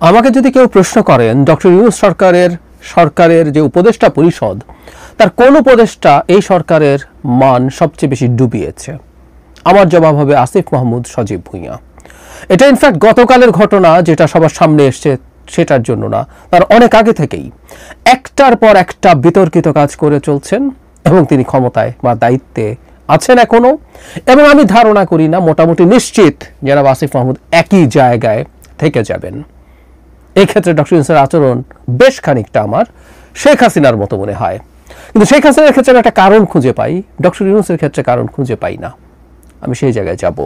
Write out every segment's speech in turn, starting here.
আমাকে যদি কেউ প্রশ্ন করেন ডক্টর ইউনূস সরকারের যে উপদেষ্টা পরিষদ তার কোন উপদেষ্টা এই সরকারের মান সবচেয়ে বেশি ডুবিয়েছে, আমার জবাব হবে আসিফ মাহমুদ সজীব ভুঁইয়া। এটা ইনফ্যাক্ট গতকালের ঘটনা যেটা সবার সামনে এসছে সেটার জন্য না, তার অনেক আগে থেকেই একটার পর একটা বিতর্কিত কাজ করে চলছেন এবং তিনি ক্ষমতায় বা দায়িত্বে আছেন এখনো। এবং আমি ধারণা করি না, মোটামুটি নিশ্চিত জনাব আসিফ মাহমুদ একই জায়গায় থেকে যাবেন। এই ক্ষেত্রে ডক্টর ইউনূসের আচরণ বেশ খানিকটা আমার শেখ হাসিনার মতো মনে হয়, কিন্তু শেখ হাসিনার ক্ষেত্রে আমি একটা কারণ খুঁজে পাই, ডক্টর ইউনূসের ক্ষেত্রে কারণ খুঁজে পাই না। আমি সেই জায়গায় যাব।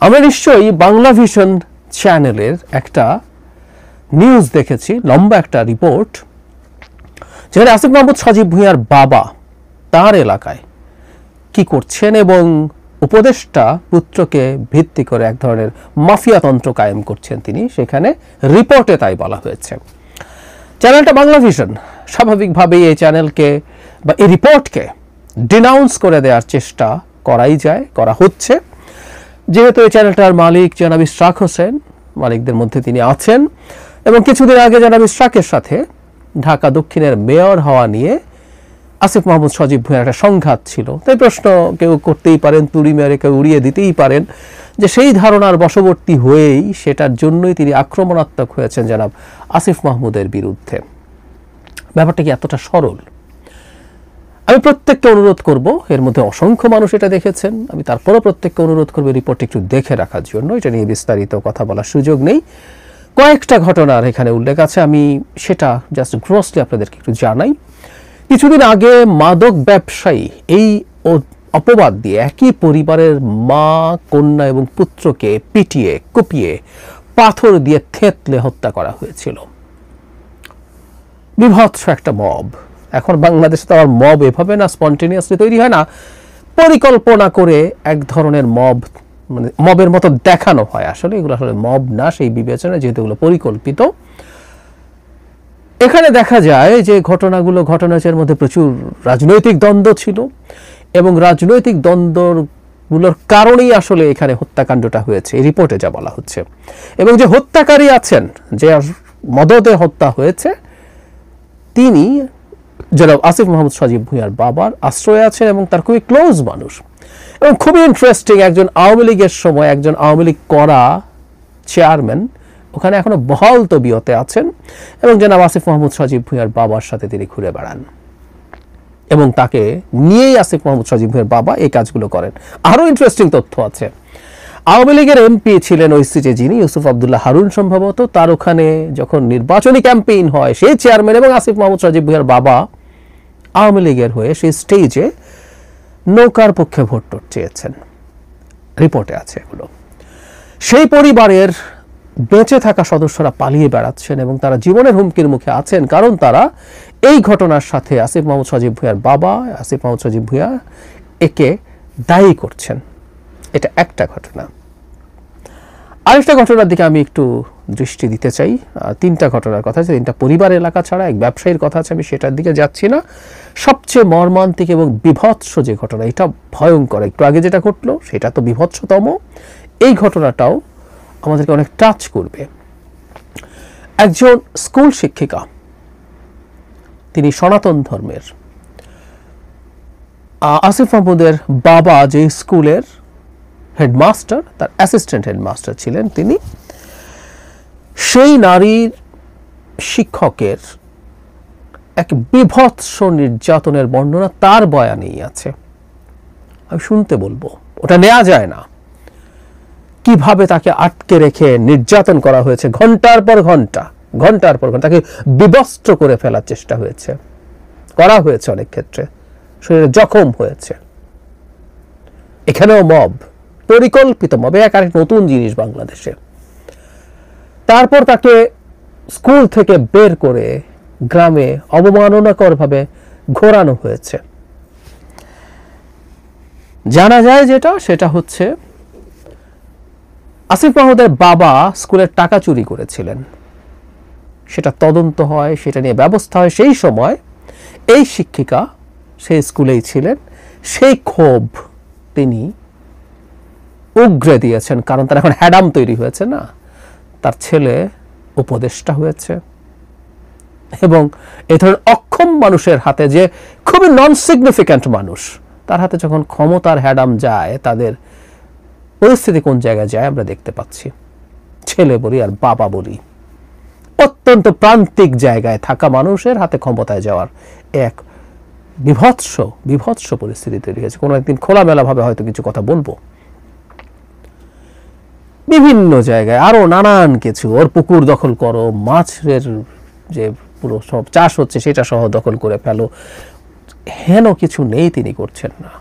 আমরা নিশ্চয়ই বাংলা ভিশন চ্যানেলের একটা নিউজ দেখেছি, লম্বা একটা রিপোর্ট, যেখানে আসিফ মাহমুদ সজীব ভুঁইয়ার বাবা তার এলাকায় কি করছেন এবং উপদেষ্টা পুত্রকে ভিত্তি করে এক ধরনের মাফিয়াতন্ত্র কায়েম করছেন তিনি, সেখানে রিপোর্টে তাই বলা হয়েছে। চ্যানেলটা বাংলা ভিশন স্বাভাবিকভাবেই এই চ্যানেলকে বা এই রিপোর্টকে ডিনাউন্স করে দেওয়ার চেষ্টা করা হচ্ছে, যেহেতু এই চ্যানেলটার মালিক জনাব ইশরাক হোসেন, মালিকদের মধ্যে তিনি আছেন, এবং কিছুদিন আগে জনাব ইশরাকের সাথে ঢাকা দক্ষিণের মেয়র হওয়া নিয়ে আসিফ মাহমুদ সজীব ভুঁইয়ার একটা সংঘাত ছিল। তাই প্রশ্ন কেউ করতেই পারেন, তুড়ি মেরে কেউ উড়িয়ে দিতেই পারেন যে সেই ধারণার বশবর্তী হয়েই সেটার জন্যই তিনি আক্রমণাত্মক হয়েছেন জনাব আসিফ মাহমুদের বিরুদ্ধে। ব্যাপারটা কি এতটা সরল? আমি প্রত্যেককে অনুরোধ করব, এর মধ্যে অসংখ্য মানুষ এটা দেখেছেন, আমি তারপরও প্রত্যেককে অনুরোধ করব রিপোর্ট একটু দেখে রাখার জন্য। এটা নিয়ে বিস্তারিত কথা বলার সুযোগ নেই, কয়েকটা ঘটনার এখানে উল্লেখ আছে, আমি সেটা জাস্ট গ্রসলি আপনাদেরকে একটু জানাই। কিছুদিন আগে মাদক ব্যবসায়ী এই অপবাদ দিয়ে একই পরিবারের মা, কন্যা এবং পুত্রকে পিটিয়ে কুপিয়ে পাথর দিয়ে থেতলে হত্যা করা হয়েছিল। বিভৎস একটা মব। এখন বাংলাদেশে তো আবার মব এভাবে না স্পন্টেনিয়াসলি তৈরি হয় না, পরিকল্পনা করে এক ধরনের মব, মানে মবের মতো দেখানো হয়। আসলে এগুলো আসলে মব না সেই বিবেচনা, যেহেতু এগুলো পরিকল্পিত। এখানে দেখা যায় যে ঘটনার মধ্যে প্রচুর রাজনৈতিক দ্বন্দ্ব ছিল এবং রাজনৈতিক দ্বন্দ্বগুলোর কারণেই আসলে এখানে হত্যাকাণ্ডটা হয়েছে, এই রিপোর্টে যা বলা হচ্ছে। এবং যে হত্যাকারী আছেন, যে মদতে হত্যা হয়েছে, তিনি জনাব আসিফ মাহমুদ সজীব ভুঁইয়ার বাবার আশ্রয়ে আছেন এবং তার খুবই ক্লোজ মানুষ। এবং খুবই ইন্টারেস্টিং, একজন আওয়ামী লীগের সময় একজন আওয়ামী লীগ করা চেয়ারম্যান ওখানে এখনো বহাল তবিয়তে আছেন এবং জনাব আসিফ মাহমুদ সজীব ভুঁইয়ার বাবার সাথে তিনি ঘুরে বেড়ান এবং তাকে নিয়েই আসিফ মাহমুদ সজীব ভুঁইয়ার বাবা এই কাজগুলো করেন। আরও ইন্টারেস্টিং তথ্য আছে, আওয়ামী লীগের এমপি ছিলেন ওই সিটে যিনি, ইউসুফ আবদুল্লাহ হারুন সম্ভবত, তার ওখানে যখন নির্বাচনী ক্যাম্পেইন হয় সেই চেয়ারম্যান এবং আসিফ মাহমুদ সজীব ভুঁইয়ার বাবা আওয়ামী লীগের হয়ে সেই স্টেজে নৌকার পক্ষে ভোট চেয়েছেন। রিপোর্টে আছে এগুলো। সেই পরিবারের বেঁচে থাকা সদস্যরা পালিয়ে বেড়াচ্ছেন এবং তারা জীবনের হুমকির মুখে আছেন, কারণ তারা এই ঘটনার সাথে আসিফ মাহমুদ সজীব ভুঁইয়ার বাবা আসিফ মাহমুদ সজীব ভুঁইয়া একে দায়ী করছেন। এটা একটা ঘটনা। আরেকটা ঘটনার দিকে আমি একটু দৃষ্টি দিতে চাই। তিনটা ঘটনার কথা আছে, তিনটা পরিবার এলাকা ছাড়া এক ব্যবসায়ীর কথা আছে, আমি সেটার দিকে যাচ্ছি না। সবচেয়ে মর্মান্তিক এবং বিভৎস যে ঘটনা, এটা ভয়ঙ্কর, একটু আগে যেটা ঘটলো সেটা তো বিভৎসতম, এই ঘটনাটাও আমাদেরকে অনেক টাচ করবে। একজন স্কুল শিক্ষিকা, তিনি সনাতন ধর্মের, আসিফ মাহমুদের বাবা যে স্কুলের হেডমাস্টার, তার অ্যাসিস্ট্যান্ট হেডমাস্টার ছিলেন তিনি, সেই নারীর শিক্ষকের এক বিভৎস নির্যাতনের বর্ণনা তার বয়ানেই আছে। আমি শুনতে বলবো, ওটা নেওয়া যায় না। কিভাবে তাকে আটকে রেখে নির্যাতন করা হয়েছে, ঘন্টার পর ঘন্টা তাকে বিবস্ত্র করে ফেলার চেষ্টা করা হয়েছে, অনেক ক্ষেত্রে শরীরে জখম হয়েছে। এখানেও মব, পরিকল্পিত মব, এক আরেক নতুন জিনিস বাংলাদেশে। তারপর তাকে স্কুল থেকে বের করে গ্রামে অবমাননাকর ভাবে ঘোরানো হয়েছে। জানা যায় সেটা হচ্ছে আসিফ মাহমুদের বাবা স্কুলের টাকা চুরি করেছিলেন, সেটা তদন্ত হয়, সেটা নিয়ে ব্যবস্থা হয়। সেই সময় এই শিক্ষিকা সেই স্কুলেই ছিলেন, সেই ক্ষোভ তিনি উগরে দিয়েছেন, কারণ তার এখন হ্যাডাম তৈরি হয়েছে না, তার ছেলে উপদেষ্টা হয়েছে, এবং এই ধরনের অক্ষম মানুষের হাতে, যে খুবই নন সিগনিফিক্যান্ট মানুষ, তার হাতে যখন ক্ষমতার হ্যাডাম যায়, তাদের পরিস্থিতি কোন জায়গায় যায় আমরা দেখতে পাচ্ছি। ছেলে বলি আর বাবা বলি, অত্যন্ত প্রান্তিক জায়গায় থাকা মানুষের হাতে ক্ষমতায় যাওয়ার এক বিভৎস পরিস্থিতি তৈরি হয়েছে। কোনো একদিন খোলামেলাভাবে হয়তো কিছু কথা বলবো। বিভিন্ন জায়গায় আরো নানান কিছু, ওর পুকুর দখল করো, মাছের যে পুরো সব চাষ হচ্ছে সেটা সহ দখল করে ফেলো, হেন কিছু নেই তিনি করছেন না।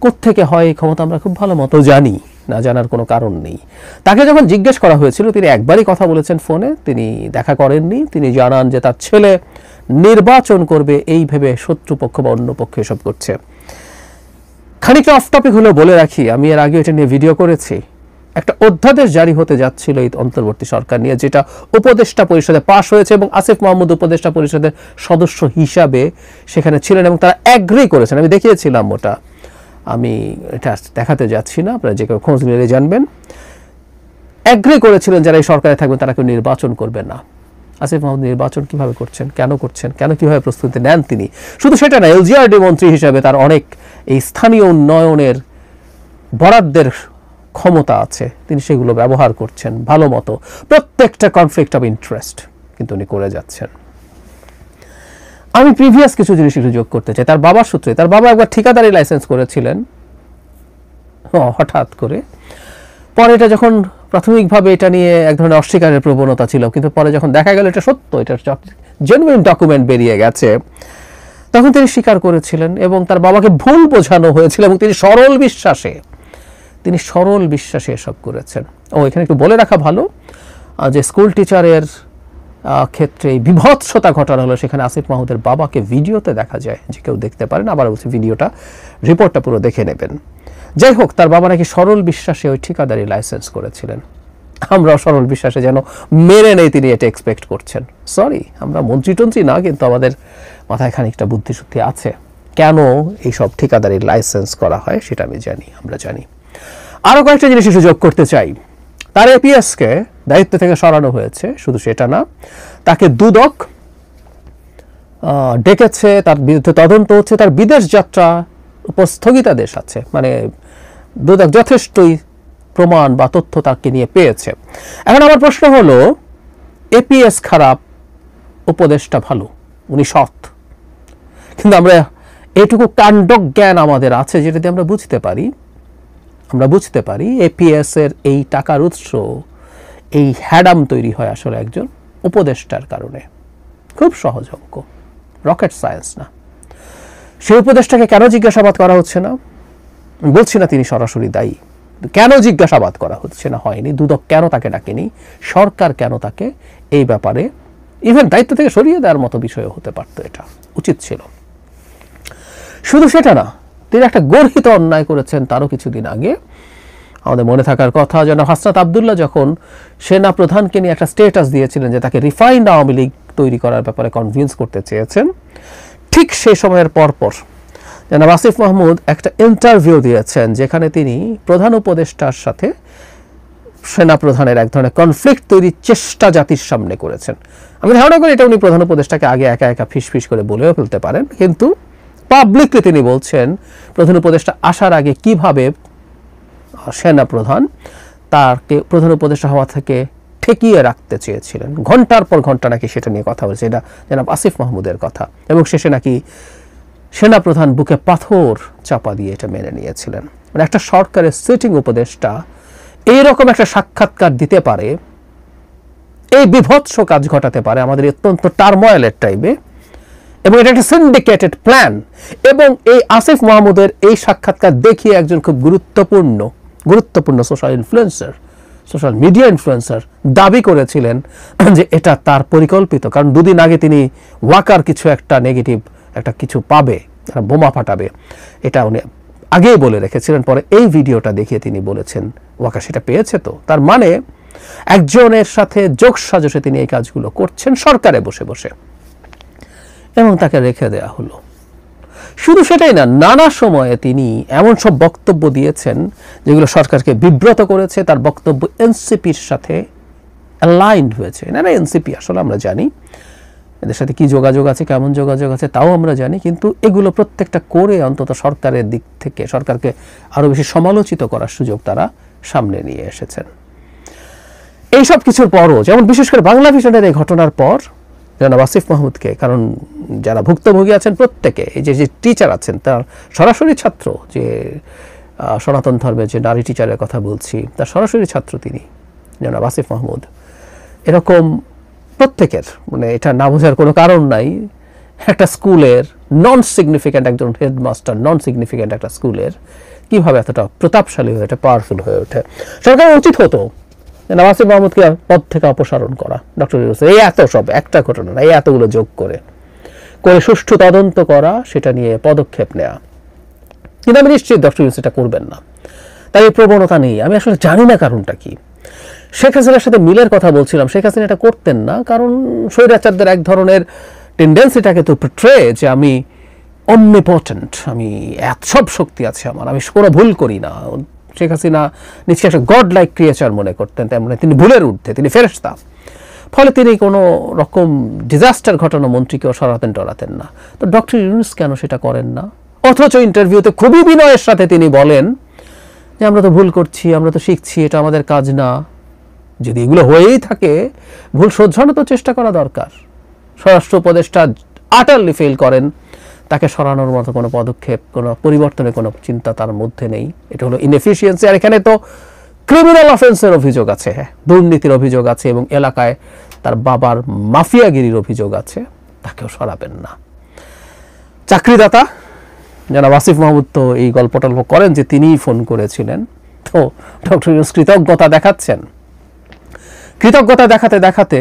কোত্থেকে হয় এই ক্ষমতা আমরা খুব ভালো মতো জানি, না জানার কোনো কারণ নেই। তাকে যখন জিজ্ঞেস করা হয়েছিল, তিনি একবারই কথা বলেছেন ফোনে, তিনি দেখা করেননি। তিনি জানান যে তার ছেলে নির্বাচন করবে এই ভেবে শত্রুপক্ষ বা অন্য পক্ষ এসব করছে। খানিকটা অফ টপিক হলেও বলে রাখি, আমি এর আগে এটা নিয়ে ভিডিও করেছি। একটা অধ্যাদেশ জারি হতে যাচ্ছিল এই অন্তর্বর্তী সরকার নিয়ে, যেটা উপদেষ্টা পরিষদে পাশ হয়েছে, এবং আসিফ মাহমুদ উপদেষ্টা পরিষদের সদস্য হিসাবে সেখানে ছিলেন এবং তারা অ্যাগ্রি করেছেন। আমি দেখিয়েছিলাম ওটা, আমি এটা দেখাতে যাচ্ছি না, আপনারা যে কেউ খোঁজ নিলে জানবেন। অ্যাগ্রি করেছিলেন যারা এই সরকারে থাকবেন তারা কেউ নির্বাচন করবে না। আসিফ মাহমুদ নির্বাচন কিভাবে করছেন, কেন কিভাবে প্রস্তুতি নেন তিনি? শুধু সেটা না, এলজিআরডি মন্ত্রী হিসাবে তার অনেক এই স্থানীয় উন্নয়নের বরাদ্দের ক্ষমতা আছে, তিনি সেগুলো ব্যবহার করছেন ভালো মতো। প্রত্যেকটা কনফ্লিক্ট অফ ইন্টারেস্ট কিন্তু উনি করে যাচ্ছেন। আমি প্রিভিয়াস কিছু জিনিস একটু যোগ করতে চাই। তার বাবার সূত্রে, তার বাবা একবার ঠিকাদারি লাইসেন্স করেছিলেন হঠাৎ করে। পরে এটা যখন প্রাথমিকভাবে এটা নিয়ে এক ধরনের অস্বীকারের প্রবণতা ছিল, কিন্তু পরে যখন দেখা গেল এটা সত্য, এটা জেনুইন ডকুমেন্ট বেরিয়ে গেছে, তখন তিনি স্বীকার করেছিলেন এবং তার বাবাকে ভুল বোঝানো হয়েছিল এবং তিনি সরল বিশ্বাসে এসব করেছেন। এখানে একটু বলে রাখা ভালো যে স্কুল টিচারের ক্ষেত্রে বিভৎসতা ঘটানো হলো, সেখানে আসিফ মাহমুদের বাবাকে ভিডিওতে দেখা যায়, যে কেউ দেখতে পারেন, আবার বলছি ভিডিওটা, রিপোর্টটা পুরো দেখে নেবেন। যাই হোক, তার বাবা নাকি সরল বিশ্বাসে ওই ঠিকাদারি লাইসেন্স করেছিলেন। আমরাও সরল বিশ্বাসে যেন মেনে নেই তিনি এটা এক্সপেক্ট করছেন। সরি, আমরা মন্ত্রী না, কিন্তু আমাদের মাথায় খানিকটা বুদ্ধিশুদ্ধি আছে। কেন এইসব ঠিকাদারি লাইসেন্স করা হয় সেটা আমরা জানি। আরও কয়েকটা জিনিস যোগ করতে চাই। তার এপিএসকে দায়িত্ব থেকে সরানো হয়েছে, শুধু সেটা না, তাকে দুদক ডেকেছে, তার বিরুদ্ধে তদন্ত হচ্ছে, তার বিদেশ যাত্রা স্থগিতাদেশ আছে, মানে দুদক যথেষ্টই প্রমাণ বা তথ্য তাকে নিয়ে পেয়েছে। এখন আমার প্রশ্ন হলো, এপিএস খারাপ, উপদেশটা ভালো, উনি সৎ, কিন্তু আমরা এটুকু কাণ্ডজ্ঞান আমাদের আছে যেটা দিয়ে আমরা বুঝতে পারি এপিএস এর এই টাকার উৎস, এই হ্যাডাম তৈরি হয় আসলে একজন উপদেষ্টার কারণে। খুব সহজ অঙ্ক, রকেট সায়েন্স না। সেই উপদেষ্টাকে কেন জিজ্ঞাসাবাদ করা হচ্ছে না? বলছি না তিনি সরাসরি দায়ী, কেন জিজ্ঞাসাবাদ করা হচ্ছে না, হয়নি। দুদক কেন তাকে ডাকেনি, সরকার কেন তাকে এই ব্যাপারে ইভেন দায়িত্ব থেকে সরিয়ে দেওয়ার মতো বিষয় হতে পারতো, এটা উচিত ছিল। শুধু সেটা না, তিনি একটা গর্হিত অন্যায় করেছেন তারও কিছুদিন আগে। আমাদের মনে থাকার কথা, যেন হাসনাত আবদুল্লাহ যখন সেনা প্রধানকে নিয়ে একটা স্টেটাস দিয়েছিলেন যে তাকে রিফাইন্ড আওয়ামী লীগ তৈরি করার ব্যাপারে কনভিন্স করতে চেয়েছেন, ঠিক সেই সময়ের পরপর জনাব আসিফ মাহমুদ একটা ইন্টারভিউ দিয়েছেন, যেখানে তিনি প্রধান উপদেষ্টার সাথে সেনা প্রধানের এক ধরনের কনফ্লিক্ট তৈরির চেষ্টা জাতির সামনে করেছেন। আমি ধারণা করি এটা উনি প্রধান উপদেষ্টাকে আগে একা ফিস করে বলেও ফেলতে পারেন, কিন্তু পাবলিকলি তিনি বলছেন প্রধান উপদেষ্টা আসার আগে কিভাবে সেনা প্রধান তাকে প্রধান উপদেষ্টা হওয়া থেকে ঠেকিয়ে রাখতে চেয়েছিলেন। ঘন্টার পর ঘন্টা নাকি সেটা নিয়ে কথা বলছে, এটা জনাব আসিফ মাহমুদের কথা, এবং শেষে নাকি সেনা প্রধান বুকে পাথর চাপা দিয়ে এটা মেনে নিয়েছিলেন। মানে একটা সরকারের সিটিং উপদেষ্টা এইরকম একটা সাক্ষাৎকার দিতে পারে, এই বিভৎস কাজ ঘটাতে পারে আমাদের অত্যন্ত টার্ময়েলের টাইমে, এবং এটা একটা সিন্ডিকেটেড প্ল্যান। এবং এই আসিফ মাহমুদের এই সাক্ষাৎকার দেখিয়ে একজন খুব গুরুত্বপূর্ণ সোশ্যাল মিডিয়া ইনফ্লুয়েন্সার দাবি করেছিলেন যে এটা তার পরিকল্পিত, কারণ দুদিন আগে তিনি ওয়াকার কিছু একটা নেগেটিভ একটা কিছু পাবে, বোমা ফাটাবে, এটা উনি আগেই বলে রেখেছিলেন। পরে এই ভিডিওটা দেখিয়ে তিনি বলেছেন ওয়াকার সেটা পেয়েছে। তো তার মানে একজনের সাথে যোগসাজশে তিনি এই কাজগুলো করছেন সরকারে বসে বসে, এবং তাকে রেখে দেয়া হলো। শুধু সেটাই না, নানা সময়ে তিনি এমন সব বক্তব্য দিয়েছেন যেগুলো সরকারকে বিব্রত করেছে। তার বক্তব্য এনসিপির সাথে অ্যালাইন্ড হয়েছে। এনারা এনসিপি, আসলে আমরা জানি এদের সাথে কি যোগাযোগ আছে, কেমন যোগাযোগ আছে তাও আমরা জানি, কিন্তু এগুলো প্রত্যেকটা করে অন্তত সরকারের দিক থেকে সরকারকে আরও বেশি সমালোচিত করার সুযোগ তারা সামনে নিয়ে এসেছেন। এইসব কিছুর পরও, যেমন বিশেষ করে বাংলা ভিশনের এই ঘটনার পর জনাব আসিফ মাহমুদকে, কারণ যারা ভুক্তভোগী আছেন প্রত্যেকে, এই যে টিচার আছেন তার সরাসরি ছাত্র, যে সনাতন ধর্মের যে নারী টিচারের কথা বলছি তার সরাসরি ছাত্র তিনি জনাব আসিফ মাহমুদ, এরকম প্রত্যেকের, মানে এটা না বোঝার কোনো কারণ নাই, একটা স্কুলের নন সিগনিফিক্যান্ট একজন হেডমাস্টার, নন সিগনিফিক্যান্ট একটা স্কুলের কীভাবে এতটা প্রতাপশালী হয়ে ওঠে, পাওয়ারফুল হয়ে ওঠে। সরকারের উচিত হতো আসিফ মাহমুদকে পদ থেকে অপসারণ করা, ডক্টর ইউনূস এই এত সব একটা ঘটনা না, এই এতগুলো যোগ করে সুষ্ঠু তদন্ত করা, সেটা নিয়ে পদক্ষেপ নেওয়া। কিন্তু আমি নিশ্চিত ডক্টর ইউনূস এটা করবেন না, তাই এই প্রবণতা নেই। আমি আসলে জানি না কারণটা কি। শেখ হাসিনার সাথে মিলের কথা বলছিলাম, শেখ হাসিনা এটা করতেন না, কারণ স্বৈরাচারদের এক ধরনের টেন্ডেন্সিটাকে তো পোট্রে যে আমি অমনিপটেন্ট, আমি সব শক্তি আছে আমার, আমি কোনো ভুল করি না। শেখ হাসিনা নিজকে একটা গড লাইক ক্রিয়েচার মনে করতেন, তেমন তিনি ভুলের ঊর্ধ্বে, তিনি ফেরেশতা। ফলে তিনি কোনো রকম ডিজাস্টার ঘটানো মন্ত্রীকেও সরাতেন টরাতেন না। তো ডক্টর ইউনূস কেন সেটা করেন না? অথচ ইন্টারভিউতে খুবই বিনয়ের সাথে তিনি বলেন যে আমরা তো ভুল করছি, আমরা তো শিখছি, এটা আমাদের কাজ না। যদি এগুলো হয়েই থাকে, ভুল শোধরানো তো চেষ্টা করা দরকার। স্বরাষ্ট্র উপদেষ্টা আটারলি ফেল করেন, তাকে সরানোর মতো কোনো পদক্ষেপ, কোনো পরিবর্তনের কোনো চিন্তা তার মধ্যে নেই। এটা হলো ইনএফিসিয়েন্সি। আর এখানে তো ক্রিমিনাল অফেন্সের অভিযোগ আছে, হ্যাঁ, দুর্নীতির অভিযোগ আছে, এবং এলাকায় তার বাবার মাফিয়াগিরির অভিযোগ আছে, তাকেও সরাবেন না। চাকরিদাতা জনাব আসিফ মাহমুদ তো এই গল্প টল্প করেন যে তিনিই ফোন করেছিলেন। তো ডক্টর ইউনূস কৃতজ্ঞতা দেখাচ্ছেন, কৃতজ্ঞতা দেখাতে দেখাতে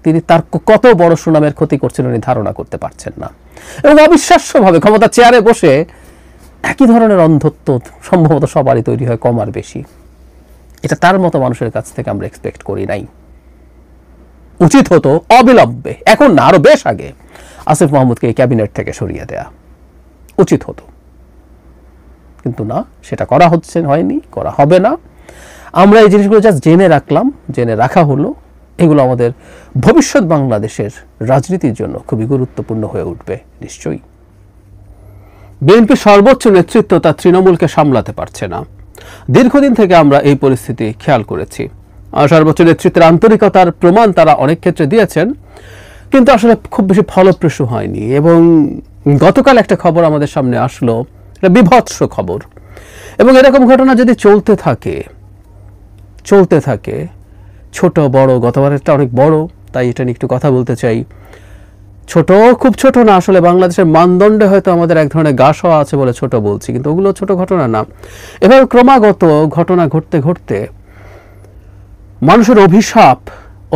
তিনি তার কত বড় সুনামের ক্ষতি করছেন উনি ধারণা করতে পারছেন না, এবং অবিশ্বাস্যভাবে ক্ষমতা চেয়ারে বসে একই ধরনের অন্ধত্ব সম্ভবত সবারই তৈরি হয়, কম আর বেশি। এটা তার মতো মানুষের কাছ থেকে আমরা এক্সপেক্ট করি নাই। উচিত হতো অবিলম্বে, এখন না আরো বেশ আগে, আসিফ মাহমুদকে এই ক্যাবিনেট থেকে সরিয়ে দেয়া উচিত হতো, কিন্তু না, সেটা করা হয়নি, করা হবে না। আমরা এই জিনিসগুলো জাস্ট জেনে রাখলাম, জেনে রাখা হলো। এগুলো আমাদের ভবিষ্যৎ বাংলাদেশের রাজনীতির জন্য খুবই গুরুত্বপূর্ণ হয়ে উঠবে নিশ্চয়ই। বিএনপির সর্বোচ্চ নেতৃত্ব তার তৃণমূলকে সামলাতে পারছে না। দীর্ঘদিন থেকে আমরা এই পরিস্থিতি খেয়াল করেছি। সর্বোচ্চ নেতৃত্বের আন্তরিকতার প্রমাণ তারা অনেক ক্ষেত্রে দিয়েছেন, কিন্তু আসলে খুব বেশি ফলপ্রসূ হয়নি। এবং গতকাল একটা খবর আমাদের সামনে আসলো, এটা বিভৎস খবর, এবং এরকম ঘটনা যদি চলতে থাকে ছোট বড়, গতবারেরটা অনেক বড়, তাই এটা নিয়ে একটু কথা বলতে চাই। ছোট, খুব ছোট না, আসলে বাংলাদেশের মানদণ্ডে হয়তো আমাদের এক ধরনের গা সওয়া আছে বলে ছোট বলছি, কিন্তু ওগুলো ছোট ঘটনা না। এভাবে ক্রমাগত ঘটনা ঘটতে ঘটতে মানুষের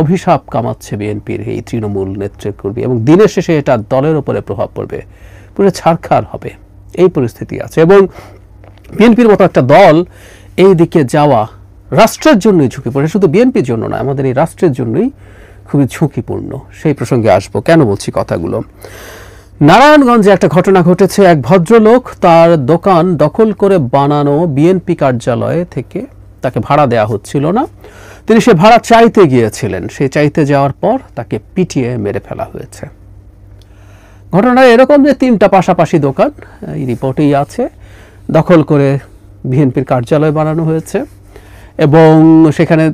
অভিশাপ কামাচ্ছে বিএনপির এই তৃণমূল নেতৃত্বকর্মী, এবং দিনের শেষে এটা দলের উপরে প্রভাব পড়বে, পুরো ছারখার হবে, এই পরিস্থিতি আছে। এবং বিএনপির মতো একটা দল এই দিকে যাওয়া রাষ্ট্রের জন্যই ঝুঁকিপূর্ণ, শুধু বিএনপির জন্য না, আমাদের এই রাষ্ট্রের জন্যই খুবই ঝুঁকিপূর্ণ। সেই প্রসঙ্গে আসবো। কেন বলছি কথাগুলো? নারায়ণগঞ্জে একটা ঘটনা ঘটেছে। এক ভদ্রলোক তার দোকান দখল করে বানানো বিএনপি কার্যালয় থেকে তাকে ভাড়া দেওয়া হচ্ছিল না, তিনি সে ভাড়া চাইতে গিয়েছিলেন। সে চাইতে যাওয়ার পর তাকে পিটিয়ে মেরে ফেলা হয়েছে। ঘটনা এরকম যে 3টা পাশাপাশি দোকান, এই রিপোর্টেই আছে, দখল করে বিএনপির কার্যালয় বানানো হয়েছে, এবং সেখানে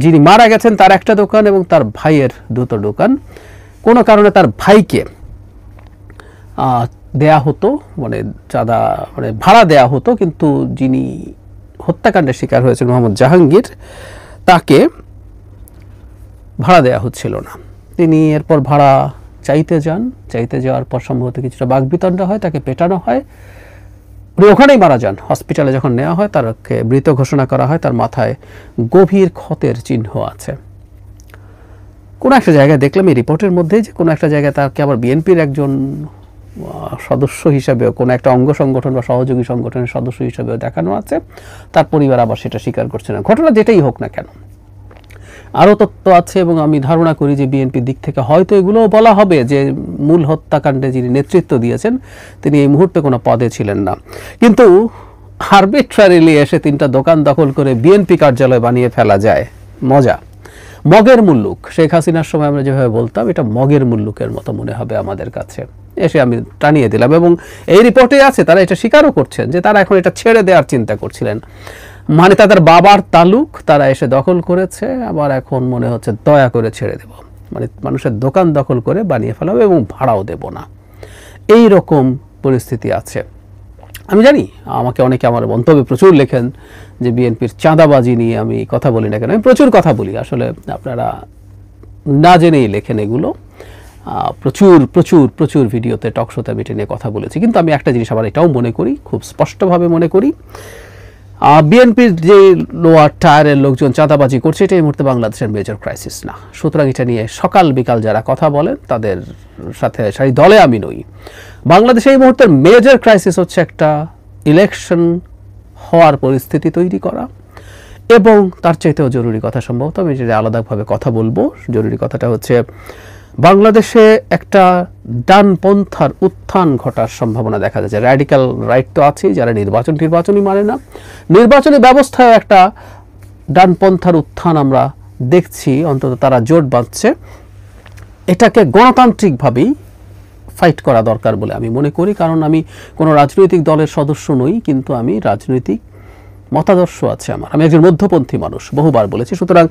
যিনি মারা গেছেন তার একটা দোকান এবং তার ভাইয়ের 2টো দোকান। কোনো কারণে তার ভাইকে দেয়া হতো, মানে চাঁদা, মানে ভাড়া দেয়া হতো, কিন্তু যিনি হত্যাকাণ্ডের শিকার হয়েছেন মোহাম্মদ জাহাঙ্গীর, তাকে ভাড়া দেয়া হচ্ছিল না। তিনি এরপর ভাড়া চাইতে যাওয়ার পর সম্ভবত কিছুটা বাকবিতণ্ডা হয়, তাকে পেটানো হয়, উনি ওখানেই মারা যান। হসপিটালে যখন নেওয়া হয় তাকে মৃত ঘোষণা করা হয়, তার মাথায় গভীর ক্ষতের চিহ্ন আছে। কোনো একটা জায়গায় দেখলাম এই রিপোর্টের মধ্যে যে কোনো একটা জায়গায় তাকে আবার বিএনপির একজন সদস্য হিসাবেও, কোনো একটা অঙ্গ সংগঠন বা সহযোগী সংগঠনের সদস্য হিসাবেও দেখানো আছে। তার পরিবার আবার সেটা স্বীকার করছে না। ঘটনা যেটাই হোক না কেন, আরও তথ্য আছে, এবং আমি ধারণা করি যে বিএনপির দিক থেকে হয়তো এগুলোও বলা হবে যে মূল হত্যাকাণ্ডে যিনি নেতৃত্ব দিয়েছেন তিনি এই মুহূর্তে কোনো পদে ছিলেন না, কিন্তু আরবিট্রারিলি এসে 3টা দোকান দখল করে বিএনপি কার্যালয় বানিয়ে ফেলা যায়। মগের মুল্লুক, শেখ হাসিনার সময় আমরা যেভাবে বলতাম, এটা মগের মুল্লুকের মতো মনে হবে আমাদের কাছে। এসে আমি টানিয়ে দিলাম, এবং এই রিপোর্টে আছে, তারা এটা স্বীকারও করছেন যে তারা এখন এটা ছেড়ে দেওয়ার চিন্তা করছিলেন। মানে তাদের বাবার তালুক তারা এসে দখল করেছে, আবার এখন মনে হচ্ছে দয়া করে ছেড়ে দেব, মানে মানুষের দোকান দখল করে বানিয়ে ফেলাবে এবং ভাড়াও দেব না, এই রকম পরিস্থিতি আছে। আমি জানি আমাকে অনেকে আমার মন্তব্যে প্রচুর লেখেন যে বিএনপির চাঁদাবাজি নিয়ে আমি কথা বলি না কেন। আমি প্রচুর কথা বলি, আসলে আপনারা না জেনেই লেখেন এগুলো। প্রচুর প্রচুর প্রচুর ভিডিওতে, টকশোতে আমি এটা নিয়ে কথা বলেছি। কিন্তু আমি একটা জিনিস আবার এটাও মনে করি, খুব স্পষ্টভাবে মনে করি, বিএনপির যে লোয়ার টায়ারের লোকজন চাঁদাবাজি করছে, এটা এই মুহূর্তে বাংলাদেশের মেজর ক্রাইসিস না। সুতরাং এটা নিয়ে সকাল বিকাল যারা কথা বলেন তাদের সাথে সেই দলে আমি নই। বাংলাদেশে এই মুহূর্তের মেজর ক্রাইসিস হচ্ছে একটা ইলেকশন হওয়ার পরিস্থিতি তৈরি করা, এবং তার চাইতেও জরুরি কথা, সম্ভবত আমি যেটা আলাদাভাবে কথা বলবো, জরুরি কথাটা হচ্ছে বাংলাদেশে একটা ডানপন্থার উত্থান ঘটার সম্ভাবনা দেখা যাচ্ছে। র্যাডিক্যাল রাইট তো আছেই, যারা নির্বাচনই মানে না, নির্বাচনী ব্যবস্থায় একটা ডানপন্থার উত্থান আমরা দেখছি, অন্তত তারা জোট বাঁধছে। এটাকে গণতান্ত্রিকভাবেই ফাইট করা দরকার বলে আমি মনে করি, কারণ আমি কোনো রাজনৈতিক দলের সদস্য নই, কিন্তু আমি রাজনৈতিক মতাদর্শ আছে আমার, আমি একজন মধ্যপন্থী মানুষ, বহুবার বলেছি। সুতরাং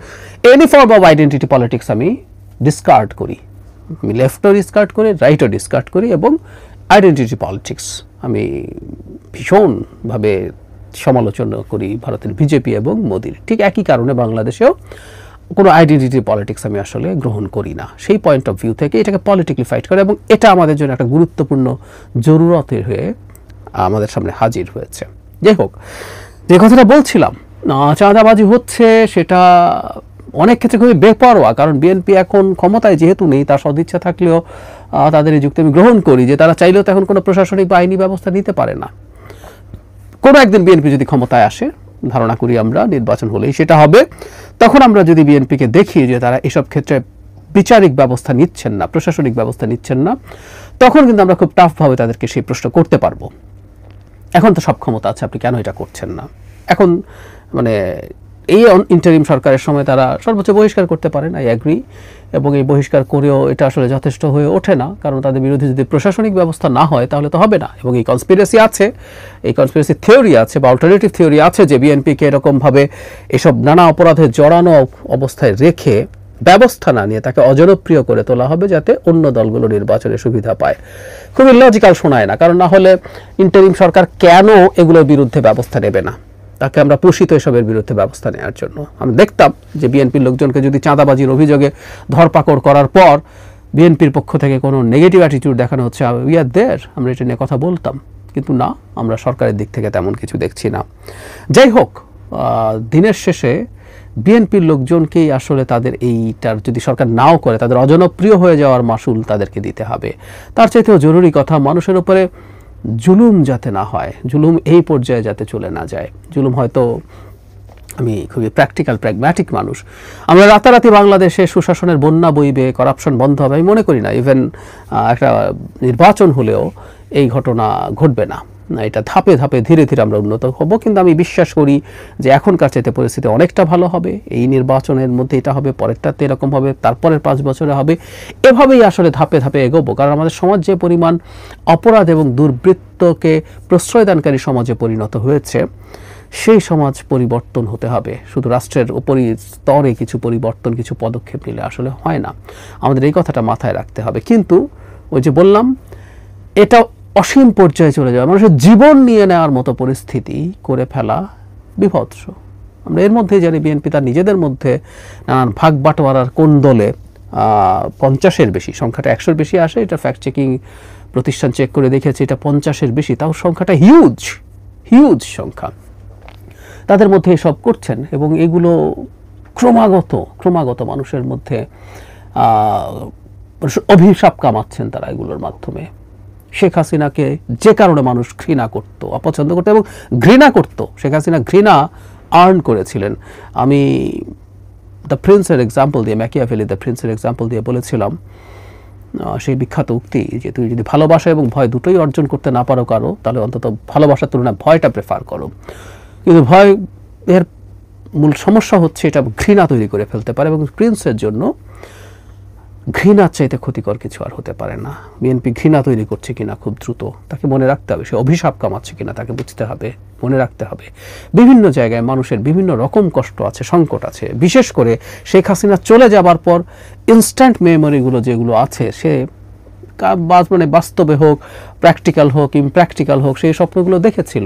any form of identity politics আমি ডিসকার্ড করি, আমি লেফটও ডিসকার্ড করি, রাইটও ডিসকার্ড করি, এবং আইডেন্টিটি পলিটিক্স আমি ভীষণভাবে সমালোচনা করি ভারতের বিজেপি এবং মোদির। ঠিক একই কারণে বাংলাদেশেও কোনো আইডেন্টিটি পলিটিক্স আমি আসলে গ্রহণ করি না। সেই পয়েন্ট অফ ভিউ থেকে এটাকে পলিটিক্যালি ফাইট করে, এবং এটা আমাদের জন্য একটা গুরুত্বপূর্ণ জরুরতের হয়ে আমাদের সামনে হাজির হয়েছে। যাই হোক, যে কথাটা বলছিলাম, চাঁদাবাজি হচ্ছে, সেটা অনেক ক্ষেত্রে খুবই বেপরোয়া, কারণ বিএনপি এখন ক্ষমতায় যেহেতু নেই, তার সদিচ্ছা থাকলেও তাদের এই যুক্তি আমি গ্রহণ করি যে তারা চাইলেও তো এখন কোনো প্রশাসনিক বা আইনি ব্যবস্থা নিতে পারে না। কোনো একদিন বিএনপি যদি ক্ষমতায় আসে, ধারণা করি আমরা নির্বাচন হলেই সেটা হবে, তখন আমরা যদি বিএনপিকে দেখি যে তারা এসব ক্ষেত্রে বিচারিক ব্যবস্থা নিচ্ছেন না, প্রশাসনিক ব্যবস্থা নিচ্ছেন না, তখন কিন্তু আমরা খুব টাফভাবে তাদেরকে সেই প্রশ্ন করতে পারবো। এখন তো সব ক্ষমতা আছে, আপনি কেন এটা করছেন না? এখন মানে এই ইন্টারিম সরকারের সময় তারা সর্বোচ্চ বহিষ্কার করতে পারেন, আই অ্যাগ্রি, এবং এই বহিষ্কার করেও এটা আসলে যথেষ্ট হয়ে ওঠে না, কারণ তাদের বিরুদ্ধে যদি প্রশাসনিক ব্যবস্থা না হয় তাহলে তো হবে না। এবং এই কনস্পিরেসি আছে, এই কনস্পিরেসি থিওরি আছে বা অল্টারনেটিভ থিওরি আছে যে বিএনপিকে এরকমভাবে এসব নানা অপরাধে জড়ানো অবস্থায় রেখে ব্যবস্থা না নিয়ে তাকে অজনপ্রিয় করে তোলা হবে, যাতে অন্য দলগুলো নির্বাচনের সুবিধা পায়। খুবই লজিক্যাল শোনায় না, কারণ না হলে ইন্টারিম সরকার কেন এগুলোর বিরুদ্ধে ব্যবস্থা নেবে না? তাকে আমরা পোষিত এসবের বিরুদ্ধে ব্যবস্থা নেওয়ার জন্য। আমরা দেখতাম যে বিএনপির লোকজনকে যদি চাঁদাবাজির অভিযোগে ধরপাকড় করার পর বিএনপির পক্ষ থেকে কোনো নেগেটিভ অ্যাটিটিউড দেখানো হচ্ছে, উই আর দেয়ার, আমরা এটা নিয়ে কথা বলতাম। কিন্তু না, আমরা সরকারের দিক থেকে তেমন কিছু দেখছি না। যাই হোক, দিনের শেষে বিএনপির লোকজনকেই আসলে তাদের এইটার যদি সরকার নাও করে, তাদের অজনপ্রিয় হয়ে যাওয়ার মাসুল তাদেরকে দিতে হবে। তার চাইতেও জরুরি কথা, মানুষের উপরে জুলুম যাতে না হয়, জুলুম এই পর্যায়ে যাতে চলে না যায়। জুলুম হয়তো, আমি খুবই প্র্যাকটিক্যাল প্র্যাগম্যাটিক মানুষ, আমরা রাতারাতি বাংলাদেশে সুশাসনের বন্যা বইবে, করাপশন বন্ধ হবে আমি মনে করি না। ইভেন একটা নির্বাচন হলেও এই ঘটনা ঘটবে না, এটা ধাপে ধাপে ধীরে ধীরে আমরা উন্নত হব। কিন্তু আমি বিশ্বাস করি যে এখনকার চাইতে পরিস্থিতি অনেকটা ভালো হবে। এই নির্বাচনের মধ্যে এটা হবে, পরেরটাতে এরকম হবে, তারপরের 5 বছরে হবে, এভাবেই আসলে ধাপে ধাপে এগোবো। কারণ আমাদের সমাজ যে পরিমাণ অপরাধ এবং দুর্বৃত্তকে প্রশ্রয়দানকারী সমাজে পরিণত হয়েছে, সেই সমাজ পরিবর্তন হতে হবে। শুধু রাষ্ট্রের উপরই স্তরে কিছু পরিবর্তন, কিছু পদক্ষেপ নিলে আসলে হয় না। আমাদের এই কথাটা মাথায় রাখতে হবে। কিন্তু ওই যে বললাম, এটা অসীম পর্যায়ে চলে যাওয়া, মানুষের জীবন নিয়ে নেওয়ার মতো পরিস্থিতি করে ফেলা বিভৎস। আমরা এর মধ্যেই জানি বিএনপি তার নিজেদের মধ্যে নানান ভাগ বাটোয়ারার কোন দলে 50-এর বেশি, সংখ্যাটা 100-এর বেশি আসে, এটা ফ্যাক্ট চেকিং প্রতিষ্ঠান চেক করে দেখেছে এটা 50-এর বেশি, তাও সংখ্যাটা হিউজ হিউজ সংখ্যা। তাদের মধ্যে এসব করছেন, এবং এগুলো ক্রমাগত মানুষের মধ্যে অভিশাপ কামাচ্ছেন তারা এগুলোর মাধ্যমে। শেখ হাসিনাকে যে কারণে মানুষ ঘৃণা করত, অপছন্দ করত এবং ঘৃণা করত, শেখ হাসিনা ঘৃণা আর্ন করেছিলেন। আমি দ্য প্রিন্সের এক্সাম্পল দিয়ে, ম্যাকিয়াভেলি দ্য প্রিন্সের এক্সাম্পল দিয়ে বলেছিলাম সেই বিখ্যাত উক্তি যে তুই যদি ভালোবাসা এবং ভয় দুটোই অর্জন করতে না পারো কারো, তাহলে অন্তত ভালোবাসার তুলনায় ভয়টা প্রেফার করো। কিন্তু ভয় এর মূল সমস্যা হচ্ছে এটা ঘৃণা তৈরি করে ফেলতে পারে, এবং প্রিন্সের জন্য ঘৃণার চাইতে ক্ষতিকর কিছু আর হতে পারে না। বিএনপি ঘৃণা তৈরি করছে কিনা খুব দ্রুত তাকে মনে রাখতে হবে, সে অভিশাপ কামাচ্ছে কিনা তাকে বুঝতে হবে, মনে রাখতে হবে। বিভিন্ন জায়গায় মানুষের বিভিন্ন রকম কষ্ট আছে, সংকট আছে। বিশেষ করে শেখ হাসিনা চলে যাবার পর ইনস্ট্যান্ট মেমোরিগুলো যেগুলো আছে, সে মানে বাস্তবে হোক, প্র্যাকটিক্যাল হোক, ইমপ্র্যাকটিক্যাল হোক, সেই স্বপ্নগুলো দেখেছিল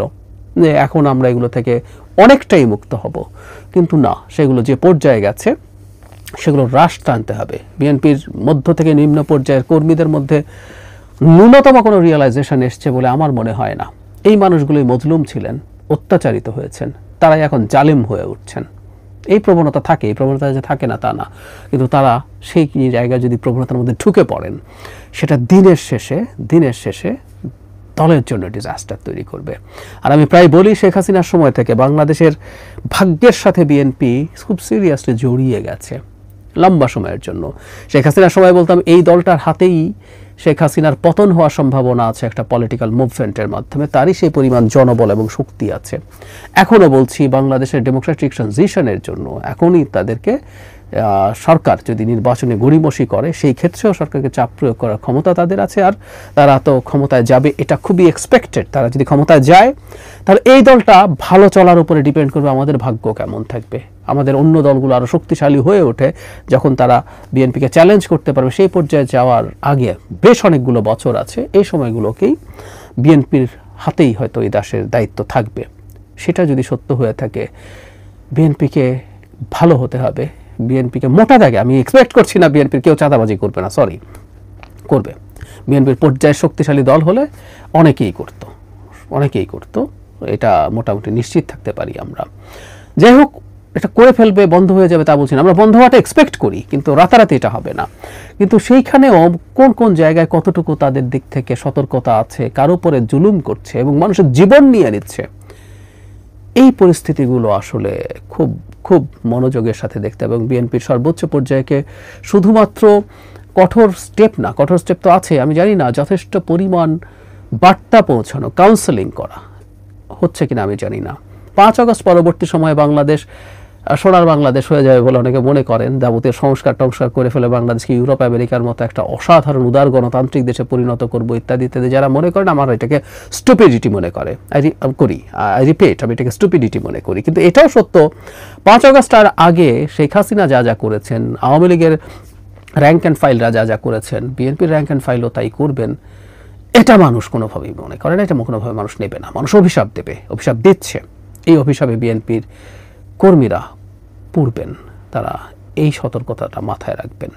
যে এখন আমরা এগুলো থেকে অনেকটাই মুক্ত হব, কিন্তু না, সেগুলো যে পর্যায়ে গেছে সেগুলো হ্রাস টানতে হবে। বিএনপির মধ্য থেকে নিম্ন পর্যায়ের কর্মীদের মধ্যে ন্যূনতম কোনো রিয়েলাইজেশন এসছে বলে আমার মনে হয় না। এই মানুষগুলোই মজলুম ছিলেন, অত্যাচারিত হয়েছেন, তারাই এখন জালিম হয়ে উঠছেন। এই প্রবণতা থাকে, এই প্রবণতা যে থাকে না তা না, কিন্তু তারা সেই জায়গায় যদি প্রবণতার মধ্যে ঢুকে পড়েন, সেটা দিনের শেষে দলের জন্য ডিজাস্টার তৈরি করবে। আর আমি প্রায় বলি, শেখ হাসিনার সময় থেকে বাংলাদেশের ভাগ্যের সাথে বিএনপি খুব সিরিয়াসলি জড়িয়ে গেছে লম্বা সময়ের জন্য। শেখ হাসিনার সময় বলতাম এই দলটার হাতেই শেখ হাসিনার পতন হওয়ার সম্ভাবনা আছে একটা পলিটিক্যাল মুভমেন্টের মাধ্যমে, তারই সেই পরিমাণ জনবল এবং শক্তি আছে। এখনও বলছি, বাংলাদেশের ডেমোক্রেটিক ট্রানজিশনের জন্য এখনই তাদেরকে সরকার যদি নির্বাচনে গড়িমসি করে, সেই ক্ষেত্রেও সরকারকে চাপ প্রয়োগ করার ক্ষমতা তাদের আছে। আর তারা তো ক্ষমতায় যাবে, এটা খুবই এক্সপেক্টেড। তারা যদি ক্ষমতায় যায়, তাহলে এই দলটা ভালো চলার উপরে ডিপেন্ড করবে আমাদের ভাগ্য কেমন থাকবে। আমাদের অন্য দলগুলো আরও শক্তিশালী হয়ে ওঠে যখন তারা বিএনপিকে চ্যালেঞ্জ করতে পারবে। সেই পর্যায়ে যাওয়ার আগে বেশ অনেকগুলো বছর আছে, এই সময়গুলোকেই বিএনপির হাতেই হয়তো এই দেশের দায়িত্ব থাকবে। সেটা যদি সত্য হয়ে থাকে, বিএনপিকে ভালো হতে হবে। বিএনপিকে মোটা দাগে, আমি এক্সপেক্ট করছি না বিএনপির কেউ চাঁদাবাজি করবে না, করবে। বিএনপির পর্যায়ে শক্তিশালী দল হলে অনেকেই করত, এটা মোটামুটি নিশ্চিত থাকতে পারি আমরা। যাই হোক, এটা করে ফেলবে, বন্ধ হয়ে যাবে তা বলছি না, আমরা বন্ধ হওয়াটা এক্সপেক্ট করি, কিন্তু রাতারাতি এটা হবে না। কিন্তু সেইখানেও কোন জায়গায় কতটুকু তাদের দিক থেকে সতর্কতা আছে, কার উপরে জুলুম করছে এবং মানুষের জীবন নিয়ে নিচ্ছে, এই পরিস্থিতিগুলো আসলে খুব খুব মনোযোগের সাথে দেখতে হবে। এবং বিএনপির সর্বোচ্চ পর্যায়কে শুধুমাত্র কঠোর স্টেপ তো আছে, আমি জানি না যথেষ্ট পরিমাণ বার্তা পৌঁছানো, কাউন্সেলিং করা হচ্ছে কিনা আমি জানি না। 5 আগস্ট পরবর্তী সময়ে বাংলাদেশ সোনার বাংলাদেশ হয়ে যাবে বলে অনেকে মনে করেন। যাবতীয় সংস্কার করে ফেলে বাংলাদেশকে ইউরোপ আমেরিকার মতো একটা অসাধারণ উদার গণতান্ত্রিক দেশে পরিণত করবো ইত্যাদি ইত্যাদি যারা মনে করেন, আমার এটাকে স্টুপিডিটি মনে করে আই রিপিট, আমি এটাকে স্টুপিডিটি মনে করি। কিন্তু এটাও সত্য, 5 আগস্ট আর আগে শেখ হাসিনা যা করেছেন, আওয়ামী লীগের র্যাঙ্ক অ্যান্ড ফাইলরা যা করেছেন, বিএনপির র্যাঙ্ক অ্যান্ড ফাইলও তাই করবেন। এটা মানুষ কোনোভাবেই মনে করে না, এটা কোনোভাবে মানুষ নেবে না। মানুষ অভিশাপ দেবে, অভিশাপ দিচ্ছে। এই অভিশাপে বিএনপির কর্মীরা পড়বেন, তারা এই সতর্কতাটা মাথায় রাখবেন।